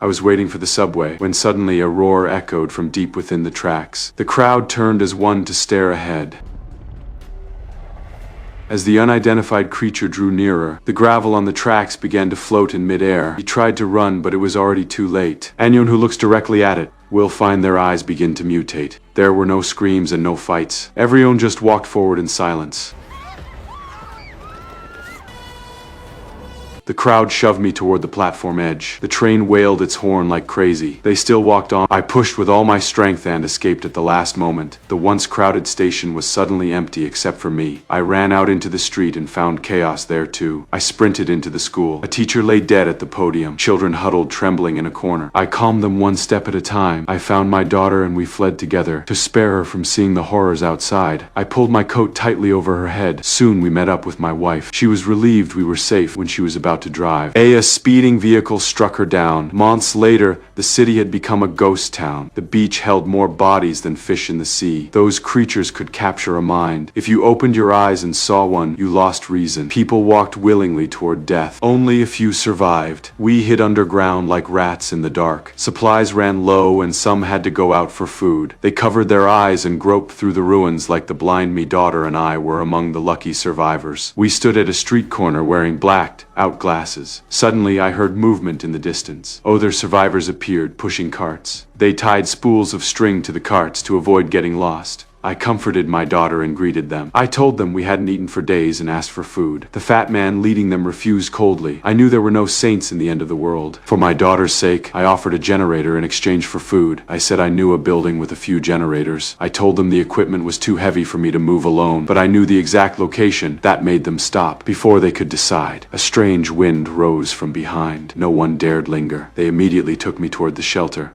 I was waiting for the subway, when suddenly a roar echoed from deep within the tracks. The crowd turned as one to stare ahead. As the unidentified creature drew nearer, the gravel on the tracks began to float in midair. He tried to run, but it was already too late. Anyone who looks directly at it will find their eyes begin to mutate. There were no screams and no fights. Everyone just walked forward in silence. The crowd shoved me toward the platform edge. The train wailed its horn like crazy. They still walked on. I pushed with all my strength and escaped at the last moment. The once crowded station was suddenly empty except for me. I ran out into the street and found chaos there too. I sprinted into the school. A teacher lay dead at the podium. Children huddled trembling in a corner. I calmed them one step at a time. I found my daughter and we fled together to spare her from seeing the horrors outside. I pulled my coat tightly over her head. Soon we met up with my wife. She was relieved we were safe when she was about to drive. A speeding vehicle struck her down. Months later, the city had become a ghost town. The beach held more bodies than fish in the sea. Those creatures could capture a mind. If you opened your eyes and saw one, you lost reason. People walked willingly toward death. Only a few survived. We hid underground like rats in the dark. Supplies ran low and some had to go out for food. They covered their eyes and groped through the ruins like the blind me daughter and I were among the lucky survivors. We stood at a street corner wearing blacked out glasses. Suddenly I heard movement in the distance. Other survivors appeared, pushing carts. They tied spools of string to the carts to avoid getting lost. I comforted my daughter and greeted them. I told them we hadn't eaten for days and asked for food. The fat man leading them refused coldly. I knew there were no saints in the end of the world. For my daughter's sake, I offered a generator in exchange for food. I said I knew a building with a few generators. I told them the equipment was too heavy for me to move alone, but I knew the exact location. That made them stop. Before they could decide, a strange wind rose from behind. No one dared linger. They immediately took me toward the shelter.